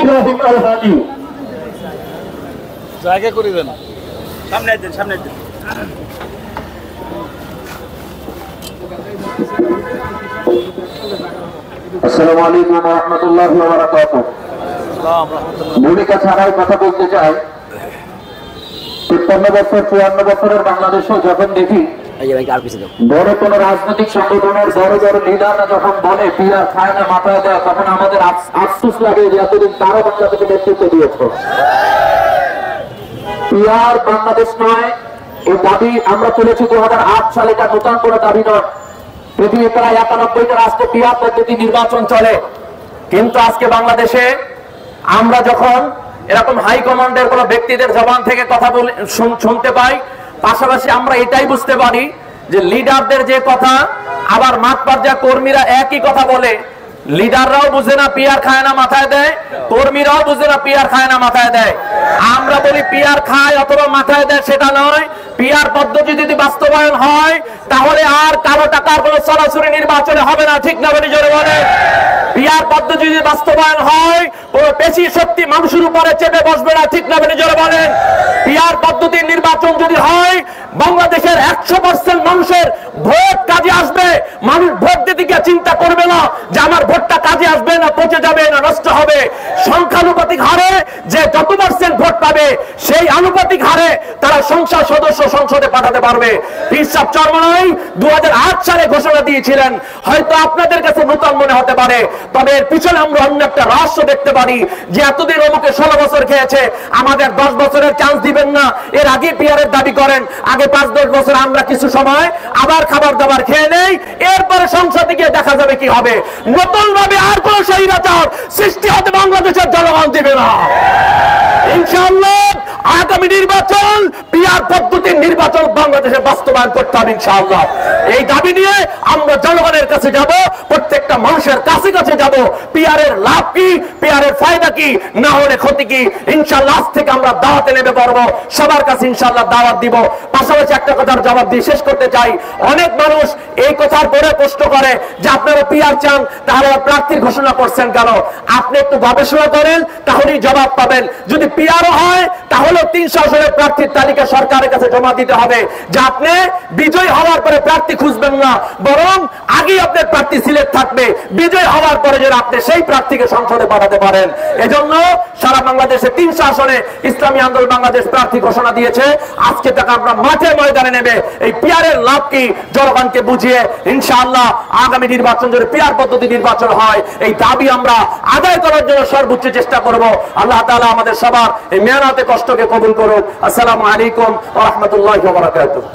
ইব্রাহিম আল হাদি। জায়গা করে দেন, সামনে দেন, সামনে দেন। আসসালামু আলাইকুম ওয়া রাহমাতুল্লাহি ওয়া বারাকাতুহু। ভূমিকা ছাড়াই কথা বলতে চাই। 53 বছর 54 বছরের বাংলাদেশে যখন দেখি বড় কোন রাজনৈতিক সংগঠনের বড় বড় লিডাররা যখন বলে পিয়ার খায় না মাথায় দেয়, তখন আমাদের আফসোস লাগে যে এতদিন তারা বাংলাদেশকে নেতৃত্ব দিয়েছে। পিয়ার বাংলাদেশ নয়, এই দাবি আমরা তুলেছি 2008 সালে। এটা নতুন কোন দাবি নয়। পৃথিবীর প্রায় 91টা রাষ্ট্রে পিয়ার পদ্ধতি নির্বাচন চলে, কিন্তু আজকে বাংলাদেশে আমরা যখন এরকম হাইকমান্ডের কোন ব্যক্তিদের জবান থেকে কথা শুনতে পাই, পাশাপাশি আমরা এটাই বুঝতে পারি যে লিডারদের যে কথা আবার মাঠ পর্যায়ে কর্মীরা একই কথা বলে। লিডাররাও বুঝে না পিয়ার খায় না মাথায় দেয়, কর্মীরাও বুঝে না পিয়ার খায় না মাথায় দেয়। আমরা বলি পিয়ার খায় অথবা মাথায় দেয়, সেটা নয়। পিয়ার পদ্ধতি যদি বাস্তবায়ন হয় তাহলে আর কালো টাকার কোনো সরাসরি নির্বাচনে হবে না, ঠিক না? বলি জোরে বলে। পিয়ার পদ্ধতি যদি বাস্তবায়ন হয় কোনো পেশি শক্তি মানুষের উপরে চেপে বসবে না, ঠিক না? বলি জোরে বলেন। পিয়ার পদ্ধতির নির্বাচন যদি হয় বাংলাদেশের 100% মানুষের ভোট কাজে আসবে। মানুষ ভোট দিতে গিয়ে চিন্তা করবে না যে আমার ভোটটা কাজে আসবে না পচে যাবে না নষ্ট হবে। সংখ্যানুপাতিক হারে যে যত % ভোট পাবে সেই আনুপাতিক হারে তারা সংসদ সদস্য সংসদে পাঠাতে পারবে। পীর সাহেব চরমনাই 2008 সালে ঘোষণা দিয়েছিলেন। হয়তো আপনাদের কাছে নতুন মনে হতে পারে, তবে এর পিছনে আমরা অন্য একটা রহস্য দেখতে পারি যে এতদিন অমুকে 16 বছর খেয়েছে, আমাদের 10 বছরের চান্স দিবেন না। এর আগে পিয়ারের দাবি করেন, আগে 5-10 বছর আমরা কিছু সময় আবার খাবার দাবার খেয়ে নেই, এরপরে সংসদে গিয়ে দেখা যাবে কি হবে। নতুন ভাবে আর কোন স্বৈরাচার সৃষ্টি হতে বাংলাদেশের জনগণ দিবে না। ইনশাআল্লাহ আগামী নির্বাচন পিয়ার পদ্ধতির নির্বাচন বাংলাদেশে বাস্তবায়ন করতে হবে ইনশাআল্লাহ। এই দাবি নিয়ে আমরা জনগণের কাছে যাব, প্রত্যেকটা মানুষের কাছে কাছে যাব। পিয়ারের লাভ কি, পিয়ারের ফায়দা কি, না হলে ক্ষতি কি, ইনশাআল্লাহ আজ থেকে আমরা দাওয়াতে নেমে পড়ব, সবার কাছে ইনশাআল্লাহ দাওয়াত দিব। পাশাপাশি একটা কথার জবাব দিয়ে শেষ করতে চাই। অনেক মানুষ এই কথার পরে প্রশ্ন করে যে আপনারা পিয়ার চান, তাহলে প্রার্থীর ঘোষণা করছেন কেন? আপনি একটু গবেষণা করেন, তাহলেই জবাব পাবেন। যদি পিয়ারও হয় তাহলে 300 আসনের প্রার্থীর তালিকা সরকারের কাছে জমা দিতে হবে, যে আপনি বিজয় হওয়ার পরে প্রার্থী খুঁজবেন না, বরং আগেই আপনার প্রার্থী সিলেক্ট থাকবে। বিজয় হওয়ার পরে যেন আপনি সেই প্রার্থীকে সংসদে পাঠাতে পারেন। এজন্য সারা বাংলাদেশে 300 আসনে ইসলামী আন্দোলন বাংলাদেশ প্রার্থী ঘোষণা দিয়েছে। আজকে থেকে আমরা মাঠে ময়দানে নেবে এই পিয়ারের লাভ কি জনগণকে বুঝিয়ে ইনশাআল্লাহ আগামী নির্বাচন যদি পিয়ার পদ্ধতি নির্বাচন হয়, এই দাবি আমরা আদায় করার জন্য সর্বোচ্চ চেষ্টা করব। আল্লাহ তাআলা আমাদের সবার এই মেহনতে কষ্টকে কবুল করুন। আসসালামু আলাইকুম ওয়া রাহমাতুল্লাহি ওয়া বারাকাতুহু।